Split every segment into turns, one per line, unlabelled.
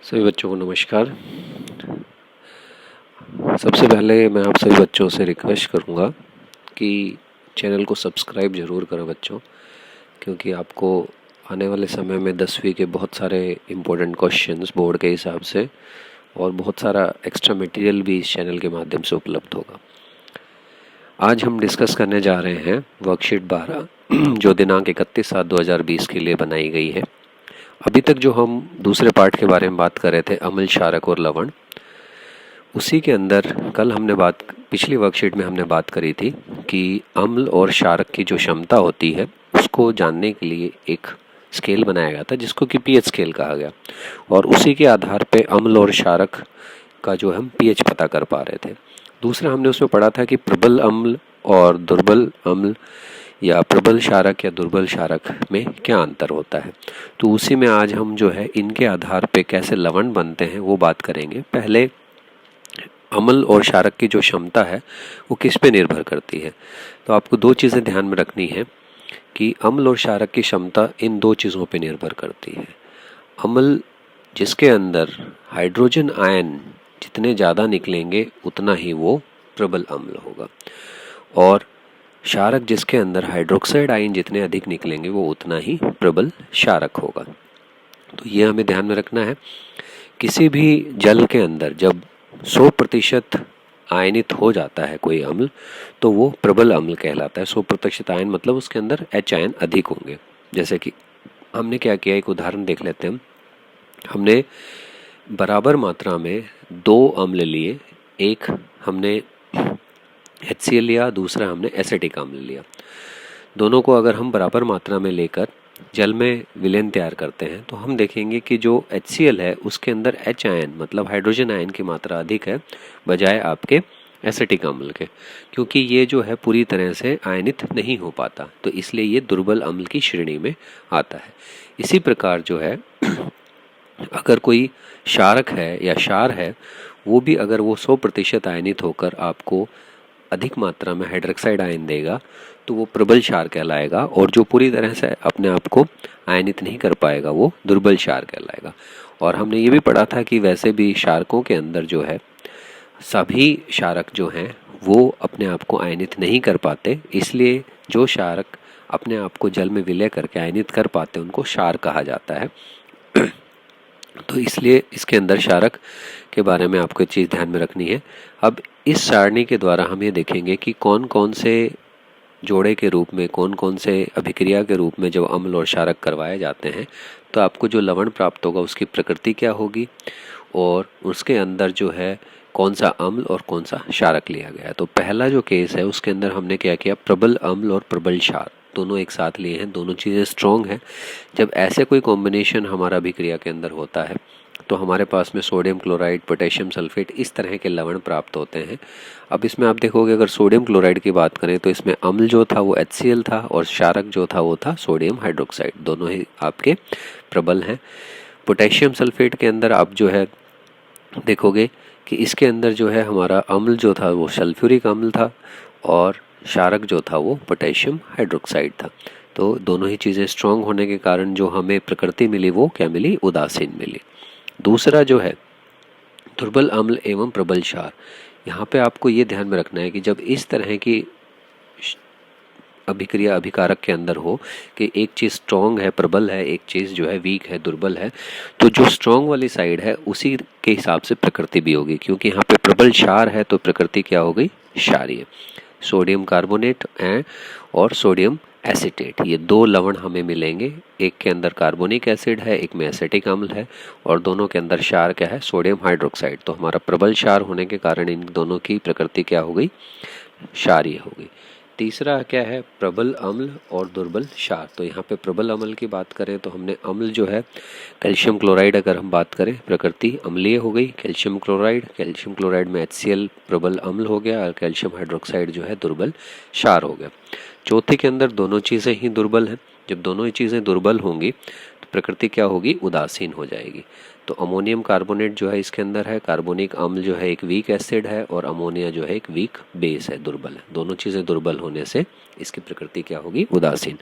सभी बच्चों को नमस्कार। सबसे पहले मैं आप सभी बच्चों से रिक्वेस्ट करूंगा कि चैनल को सब्सक्राइब ज़रूर करें बच्चों, क्योंकि आपको आने वाले समय में 10वीं के बहुत सारे इम्पोर्टेंट क्वेश्चंस बोर्ड के हिसाब से और बहुत सारा एक्स्ट्रा मटेरियल भी इस चैनल के माध्यम से उपलब्ध होगा। आज हम डिस्कस करने जा रहे हैं वर्कशीट 12 जो दिनांक 31/7/2020 के लिए बनाई गई है। अभी तक जो हम दूसरे पार्ट के बारे में बात कर रहे थे, अम्ल, क्षारक और लवण, उसी के अंदर कल पिछली वर्कशीट में हमने बात करी थी कि अम्ल और क्षारक की जो क्षमता होती है उसको जानने के लिए एक स्केल बनाया गया था जिसको कि पीएच स्केल कहा गया, और उसी के आधार पे अम्ल और क्षारक का जो हम पीएच पता कर पा रहे थे। दूसरा हमने उसमें पढ़ा था कि प्रबल अम्ल और दुर्बल अम्ल या प्रबल क्षारक या दुर्बल क्षारक में क्या अंतर होता है। तो उसी में आज हम जो है इनके आधार पे कैसे लवण बनते हैं वो बात करेंगे। पहले अम्ल और क्षारक की जो क्षमता है वो किस पे निर्भर करती है। तो आपको दो चीज़ें ध्यान में रखनी है कि अम्ल और क्षारक की क्षमता इन दो चीज़ों पे निर्भर करती है। अम्ल जिसके अंदर हाइड्रोजन आयन जितने ज़्यादा निकलेंगे उतना ही वो प्रबल अम्ल होगा, और क्षारक जिसके अंदर हाइड्रोक्साइड आयन जितने अधिक निकलेंगे वो उतना ही प्रबल क्षारक होगा। तो ये हमें ध्यान में रखना है। किसी भी जल के अंदर जब 100% आयनित हो जाता है कोई अम्ल तो वो प्रबल अम्ल कहलाता है। 100% आयन मतलब उसके अंदर H आयन अधिक होंगे। जैसे कि हमने क्या किया, एक उदाहरण देख लेते हैं। हमने बराबर मात्रा में दो अम्ल लिए, एक हमने HCl लिया, दूसरा हमने एसिटिक अम्ल लिया। दोनों को अगर हम बराबर मात्रा में लेकर जल में विलयन तैयार करते हैं तो हम देखेंगे कि जो HCl है उसके अंदर H आयन मतलब हाइड्रोजन आयन की मात्रा अधिक है बजाय आपके एसिटिक अम्ल के, क्योंकि ये जो है पूरी तरह से आयनित नहीं हो पाता, तो इसलिए ये दुर्बल अम्ल की श्रेणी में आता है। इसी प्रकार जो है अगर कोई क्षारक है या क्षार है, वो भी अगर वो 100% आयनित होकर आपको अधिक मात्रा में हाइड्रोक्साइड आयन देगा तो वो प्रबल क्षार कहलाएगा, और जो पूरी तरह से अपने आप को आयनित नहीं कर पाएगा वो दुर्बल क्षार कहलाएगा। और हमने ये भी पढ़ा था कि वैसे भी क्षारकों के अंदर जो है सभी क्षारक जो हैं वो अपने आप को आयनित नहीं कर पाते, इसलिए जो क्षारक अपने आप को जल में विलय करके आयनित कर पाते उनको क्षार कहा जाता है। तो इसलिए इसके अंदर क्षारक के बारे में आपको एक चीज़ ध्यान में रखनी है। अब इस सारणी के द्वारा हम ये देखेंगे कि कौन कौन से जोड़े के रूप में, कौन कौन से अभिक्रिया के रूप में जब अम्ल और क्षारक करवाए जाते हैं तो आपको जो लवण प्राप्त होगा उसकी प्रकृति क्या होगी, और उसके अंदर जो है कौन सा अम्ल और कौन सा क्षारक लिया गया है। तो पहला जो केस है उसके अंदर हमने क्या किया, प्रबल अम्ल और प्रबल क्षार दोनों एक साथ लिए हैं, दोनों चीज़ें स्ट्रॉन्ग हैं। जब ऐसे कोई कॉम्बिनेशन हमारा अभिक्रिया के अंदर होता है तो हमारे पास में सोडियम क्लोराइड, पोटेशियम सल्फेट, इस तरह के लवण प्राप्त होते हैं। अब इसमें आप देखोगे अगर सोडियम क्लोराइड की बात करें तो इसमें अम्ल जो था वो HCl था और क्षारक जो था वो था सोडियम हाइड्रोक्साइड, दोनों ही आपके प्रबल हैं। पोटेशियम सल्फेट के अंदर आप जो है देखोगे कि इसके अंदर जो है हमारा अम्ल जो था वो सल्फ्यूरिक अम्ल था और क्षारक जो था वो पोटेशियम हाइड्रोक्साइड था। तो दोनों ही चीज़ें स्ट्रॉन्ग होने के कारण जो हमें प्रकृति मिली वो क्या मिली, उदासीन मिली। दूसरा जो है दुर्बल अम्ल एवं प्रबल क्षार, यहाँ पे आपको ये ध्यान में रखना है कि जब इस तरह की अभिक्रिया अभिकारक के अंदर हो कि एक चीज़ स्ट्रॉन्ग है प्रबल है, एक चीज़ जो है वीक है दुर्बल है, तो जो स्ट्रॉन्ग वाली साइड है उसी के हिसाब से प्रकृति भी होगी, क्योंकि यहाँ पे प्रबल क्षार है तो प्रकृति क्या हो गई, क्षारीय। सोडियम कार्बोनेट और सोडियम एसिटेट, ये दो लवण हमें मिलेंगे, एक के अंदर कार्बोनिक एसिड है, एक में एसिटिक अम्ल है, और दोनों के अंदर क्षार क्या है, सोडियम हाइड्रोक्साइड। तो हमारा प्रबल क्षार होने के कारण इन दोनों की प्रकृति क्या हो गई, क्षारीय हो गई। तीसरा क्या है, प्रबल अम्ल और दुर्बल क्षार। तो यहाँ पे प्रबल अम्ल की बात करें तो हमने अम्ल जो है कैल्शियम क्लोराइड, अगर हम बात करें प्रकृति अम्लीय हो गई, कैल्शियम क्लोराइड में HCl प्रबल अम्ल हो गया और कैल्शियम हाइड्रोक्साइड जो है दुर्बल क्षार हो गया। चौथे के अंदर दोनों चीज़ें ही दुर्बल हैं। जब दोनों ही चीज़ें दुर्बल होंगी तो प्रकृति क्या होगी, उदासीन हो जाएगी। तो अमोनियम कार्बोनेट जो है इसके अंदर है, कार्बोनिक अम्ल जो है एक वीक एसिड है, और अमोनिया जो है एक वीक बेस है, दुर्बल है। दोनों चीज़ें दुर्बल होने से इसकी प्रकृति क्या होगी, उदासीन।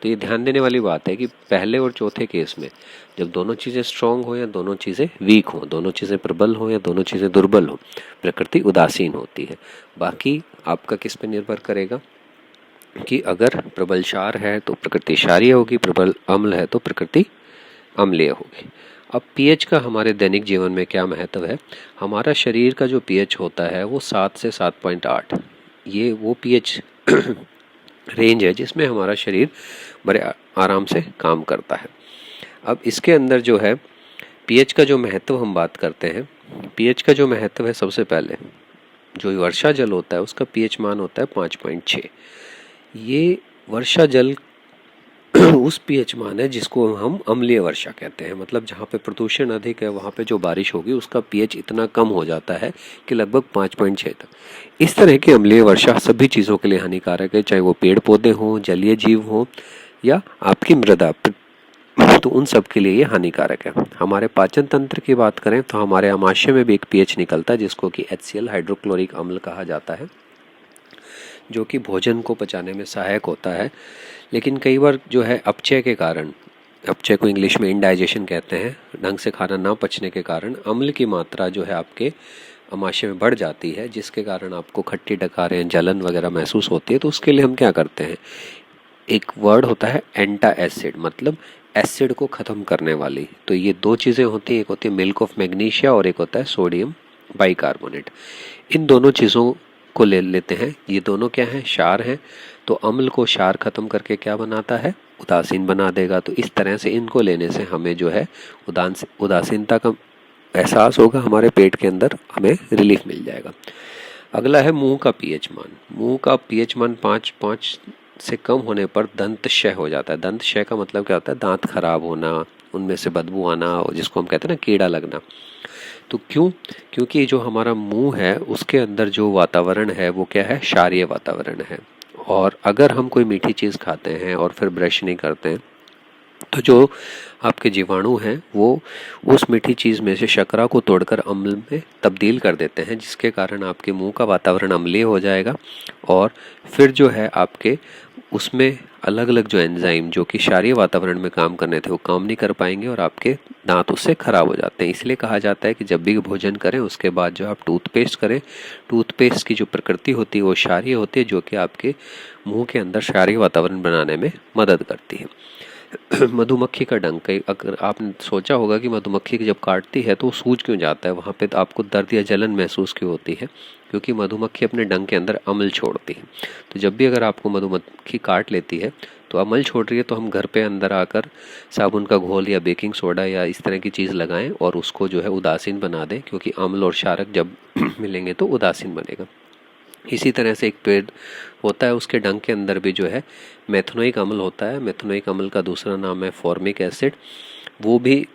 तो ये ध्यान देने वाली बात है कि पहले और चौथे केस में जब दोनों चीज़ें स्ट्रांग हो या दोनों चीज़ें वीक हो, दोनों चीज़ें प्रबल हो या दोनों चीज़ें दुर्बल हो, प्रकृति उदासीन होती है। बाकी आपका किस पे निर्भर करेगा कि अगर प्रबल क्षार है तो प्रकृति क्षारीय होगी, प्रबल अम्ल है तो प्रकृति अम्लीय होगी। अब पीएच का हमारे दैनिक जीवन में क्या महत्व है। हमारा शरीर का जो पीएच होता है वो 7 से 7.8, ये वो पीएच रेंज है जिसमें हमारा शरीर बड़े आराम से काम करता है। अब इसके अंदर जो है पीएच का जो महत्व हम बात करते हैं, पीएच का जो महत्व है, सबसे पहले जो वर्षा जल होता है उसका पीएच मान होता है 5.6। ये वर्षा जल उस पीएच मान है जिसको हम अम्लीय वर्षा कहते हैं। मतलब जहाँ पे प्रदूषण अधिक है वहाँ पे जो बारिश होगी उसका पीएच इतना कम हो जाता है कि लगभग 5.6 तक। इस तरह की अम्लीय वर्षा सभी चीज़ों के लिए हानिकारक है, चाहे वो पेड़ पौधे हों, जलीय जीव हों या आपकी मृदा, तो उन सब के लिए ये हानिकारक है। हमारे पाचन तंत्र की बात करें तो हमारे आमाशय में भी एक पीएच निकलता है जिसको कि HCl हाइड्रोक्लोरिक अम्ल कहा जाता है, जो कि भोजन को पचाने में सहायक होता है। लेकिन कई बार जो है अपचय के कारण, अपचय को इंग्लिश में इंडाइजेशन कहते हैं, ढंग से खाना ना पचने के कारण अम्ल की मात्रा जो है आपके आमाशय में बढ़ जाती है, जिसके कारण आपको खट्टी डकारें, जलन वगैरह महसूस होती है। तो उसके लिए हम क्या करते हैं, एक वर्ड होता है एंटा एसिड, मतलब एसिड को ख़त्म करने वाली। तो ये दो चीज़ें होती हैं, एक होती है मिल्क ऑफ मैग्नीशिया और एक होता है सोडियम बाइकार्बोनेट। इन दोनों चीज़ों को ले लेते हैं, ये दोनों क्या हैं, क्षार हैं। तो अम्ल को क्षार खत्म करके क्या बनाता है, उदासीन बना देगा। तो इस तरह से इनको लेने से हमें जो है उदासीनता का एहसास होगा, हमारे पेट के अंदर हमें रिलीफ मिल जाएगा। अगला है मुंह का पीएच मान। मुंह का पीएच मान 5 से कम होने पर दंत क्षय हो जाता है। दंत क्षय का मतलब क्या होता है, दांत खराब होना, उनमें से बदबू आना, जिसको हम कहते हैं ना कीड़ा लगना। तो क्यों, क्योंकि जो हमारा मुंह है उसके अंदर जो वातावरण है वो क्या है, क्षारीय वातावरण है। और अगर हम कोई मीठी चीज़ खाते हैं और फिर ब्रश नहीं करते हैं तो जो आपके जीवाणु हैं वो उस मीठी चीज़ में से शर्करा को तोड़कर अम्ल में तब्दील कर देते हैं, जिसके कारण आपके मुंह का वातावरण अम्लीय हो जाएगा। और फिर जो है आपके उसमें अलग अलग जो एंजाइम जो कि क्षारीय वातावरण में काम करने थे वो काम नहीं कर पाएंगे और आपके दांत उससे खराब हो जाते हैं। इसलिए कहा जाता है कि जब भी भोजन करें उसके बाद जो आप टूथपेस्ट करें, टूथपेस्ट की जो प्रकृति होती है वो क्षारीय होती है, जो कि आपके मुंह के अंदर क्षारीय वातावरण बनाने में मदद करती है। मधुमक्खी का डंक, अगर आपने सोचा होगा कि मधुमक्खी जब काटती है तो वो सूज क्यों जाता है, वहाँ पे तो आपको दर्द या जलन महसूस क्यों होती है, क्योंकि मधुमक्खी अपने डंक के अंदर अम्ल छोड़ती है। तो जब भी अगर आपको मधुमक्खी काट लेती है तो अम्ल छोड़ रही है, तो हम घर पे अंदर आकर साबुन का घोल या बेकिंग सोडा या इस तरह की चीज़ लगाएं और उसको जो है उदासीन बना दें, क्योंकि अम्ल और क्षारक जब मिलेंगे तो उदासीन बनेगा। इसी तरह से एक पेड़ होता है, उसके डंक के अंदर भी जो है मेथनोइक अम्ल होता है। मेथनोइक अम्ल का दूसरा नाम है फॉर्मिक एसिड। वो भी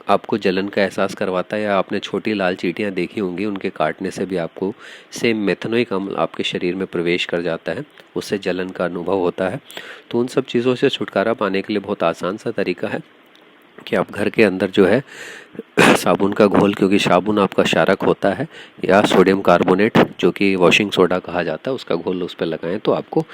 आपको जलन का एहसास करवाता है, या आपने छोटी लाल चींटियाँ देखी होंगी, उनके काटने से भी आपको सेम मेथनोइक अम्ल आपके शरीर में प्रवेश कर जाता है, उससे जलन का अनुभव होता है। तो उन सब चीज़ों से छुटकारा पाने के लिए बहुत आसान सा तरीका है कि आप घर के अंदर जो है साबुन का घोल, क्योंकि साबुन आपका क्षारक होता है, या सोडियम कार्बोनेट जो कि वॉशिंग सोडा कहा जाता है, उसका घोल उस पर लगाएं तो आपको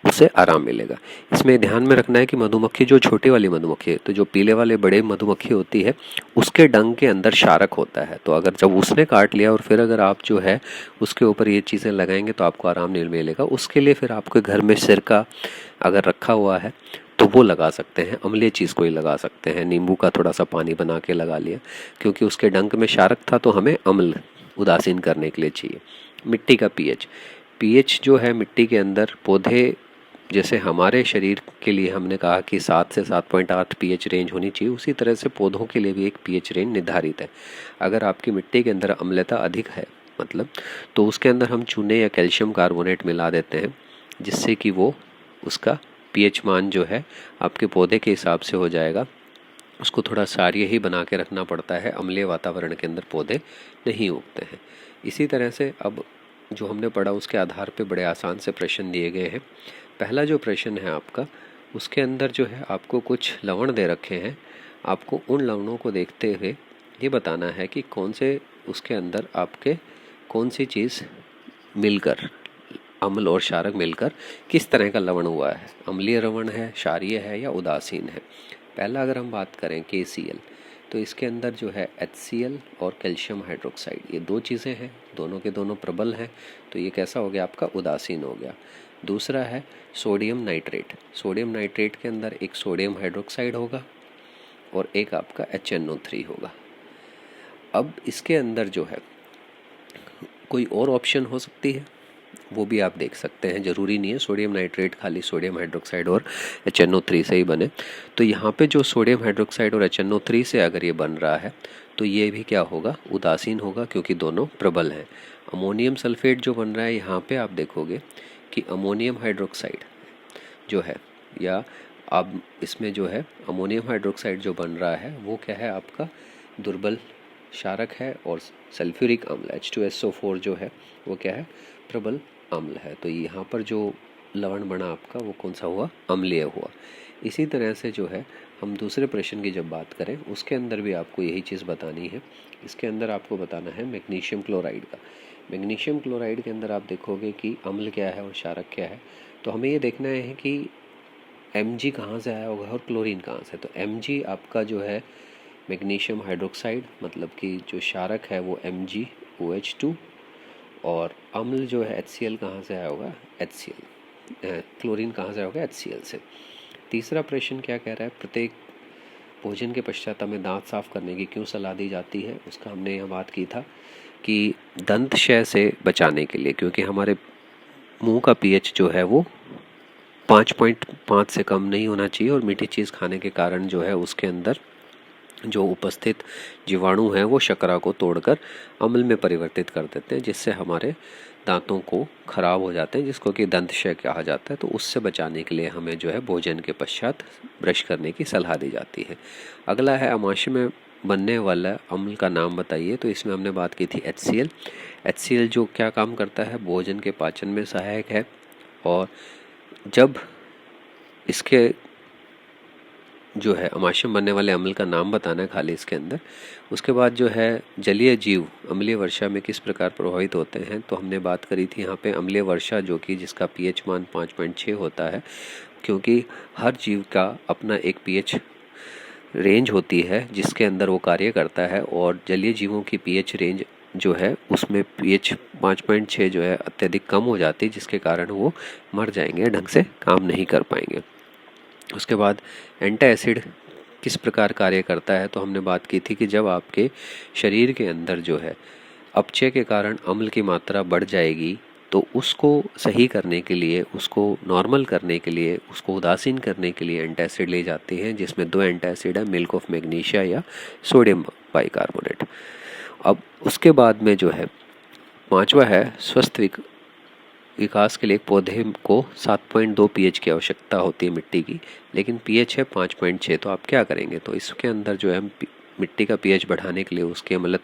उससे आराम मिलेगा। इसमें ध्यान में रखना है कि मधुमक्खी जो छोटी वाली मधुमक्खी है, तो जो पीले वाले बड़े मधुमक्खी होती है उसके डंक के अंदर क्षारक होता है। तो अगर जब उसने काट लिया और फिर अगर आप जो है उसके ऊपर ये चीज़ें लगाएंगे तो आपको आराम नहीं मिलेगा। उसके लिए फिर आपके घर में सिरका अगर रखा हुआ है तो वो लगा सकते हैं, अम्लीय चीज़ कोई लगा सकते हैं, नींबू का थोड़ा सा पानी बना के लगा लिया, क्योंकि उसके डंक में क्षारक था तो हमें अम्ल उदासीन करने के लिए चाहिए। मिट्टी का पीएच, पीएच जो है मिट्टी के अंदर, पौधे जैसे हमारे शरीर के लिए हमने कहा कि 7 से 7.8 पीएच रेंज होनी चाहिए, उसी तरह से पौधों के लिए भी एक पीएच रेंज निर्धारित है। अगर आपकी मिट्टी के अंदर अम्लता अधिक है मतलब, तो उसके अंदर हम चूने या कैल्शियम कार्बोनेट मिला देते हैं, जिससे कि वो उसका पीएच मान जो है आपके पौधे के हिसाब से हो जाएगा। उसको थोड़ा क्षारीय ही बना के रखना पड़ता है, अम्लीय वातावरण के अंदर पौधे नहीं उगते हैं। इसी तरह से अब जो हमने पढ़ा उसके आधार पे बड़े आसान से प्रश्न दिए गए हैं। पहला जो प्रश्न है आपका उसके अंदर जो है आपको कुछ लवण दे रखे हैं। आपको उन लवणों को देखते हुए ये बताना है कि कौन से उसके अंदर आपके कौन सी चीज़ मिलकर, अम्ल और क्षारक मिलकर किस तरह का लवण हुआ है, अम्लीय लवण है, क्षारीय है या उदासीन है। पहला अगर हम बात करें KCl, तो इसके अंदर जो है HCl और कैल्शियम हाइड्रोक्साइड, ये दो चीज़ें हैं, दोनों के दोनों प्रबल हैं, तो ये कैसा हो गया आपका, उदासीन हो गया। दूसरा है सोडियम नाइट्रेट। सोडियम नाइट्रेट के अंदर एक सोडियम हाइड्रोक्साइड होगा और एक आपका HNO3 होगा। अब इसके अंदर जो है कोई और ऑप्शन हो सकती है, वो भी आप देख सकते हैं, ज़रूरी नहीं है सोडियम नाइट्रेट खाली सोडियम हाइड्रोक्साइड और HNO3 से ही बने। तो यहाँ पे जो सोडियम हाइड्रोक्साइड और HNO3 से अगर ये बन रहा है तो ये भी क्या होगा, उदासीन होगा, क्योंकि दोनों प्रबल हैं। अमोनियम सल्फेट जो बन रहा है, यहाँ पे आप देखोगे कि अमोनियम हाइड्रोक्साइड जो है, या अब इसमें जो है अमोनियम हाइड्रोक्साइड जो बन रहा है वो क्या है, आपका दुर्बल क्षारक है, और सल्फ्यूरिक अम्ल H2SO4 जो है वो क्या है, प्रबल अम्ल है। तो यहाँ पर जो लवण बना आपका वो कौन सा हुआ, अम्लीय हुआ। इसी तरह से जो है हम दूसरे प्रश्न की जब बात करें, उसके अंदर भी आपको यही चीज़ बतानी है। इसके अंदर आपको बताना है मैग्नीशियम क्लोराइड का। मैग्नीशियम क्लोराइड के अंदर आप देखोगे कि अम्ल क्या है और क्षारक क्या है। तो हमें ये देखना है कि Mg कहाँ से आया होगा और क्लोरीन कहाँ से। तो Mg आपका जो है मैग्नीशियम हाइड्रोक्साइड, मतलब कि जो क्षारक है वो MgOH2, और अम्ल जो है HCl कहाँ से आया होगा, HCl। क्लोरीन कहाँ से आया होगा, HCl से। तीसरा प्रश्न क्या कह रहा है, प्रत्येक भोजन के पश्चात हमें दांत साफ करने की क्यों सलाह दी जाती है। उसका हमने यहाँ बात की था कि दंत क्षय से बचाने के लिए, क्योंकि हमारे मुंह का pH जो है वो 5.5 से कम नहीं होना चाहिए, और मीठी चीज़ खाने के कारण जो है उसके अंदर जो उपस्थित जीवाणु हैं वो शर्करा को तोड़कर अम्ल में परिवर्तित कर देते हैं, जिससे हमारे दांतों को खराब हो जाते हैं, जिसको कि दंत क्षय कहा जाता है। तो उससे बचाने के लिए हमें जो है भोजन के पश्चात ब्रश करने की सलाह दी जाती है। अगला है अमाशय में बनने वाला अम्ल का नाम बताइए। तो इसमें हमने बात की थी HCl। HCl जो क्या काम करता है, भोजन के पाचन में सहायक है, और जब इसके जो है अमाशय में बनने वाले अम्ल का नाम बताना है खाली इसके अंदर। उसके बाद जो है जलीय जीव अम्लीय वर्षा में किस प्रकार प्रभावित होते हैं। तो हमने बात करी थी यहाँ पे अम्लीय वर्षा, जो कि जिसका pH मान 5.6 होता है, क्योंकि हर जीव का अपना एक pH रेंज होती है जिसके अंदर वो कार्य करता है, और जलीय जीवों की pH रेंज जो है उसमें pH 5.6 जो है अत्यधिक कम हो जाती है, जिसके कारण वो मर जाएंगे, ढंग से काम नहीं कर पाएंगे। उसके बाद एंटासिड किस प्रकार कार्य करता है। तो हमने बात की थी कि जब आपके शरीर के अंदर जो है अपचय के कारण अम्ल की मात्रा बढ़ जाएगी, तो उसको सही करने के लिए, उसको नॉर्मल करने के लिए, उसको उदासीन करने के लिए एंटासिड ले जाते हैं, जिसमें 2 एंटासिड है, मिल्क ऑफ मैग्नीशिया या सोडियम बाइकार्बोनेट। अब उसके बाद में जो है पांचवा है स्वस्थ विकास के लिए एक पौधे को 7.2 pH की आवश्यकता होती है मिट्टी की, लेकिन pH है 5.6। तो आप क्या करेंगे, तो इसके अंदर जो है मिट्टी का pH बढ़ाने के लिए उसके मतलब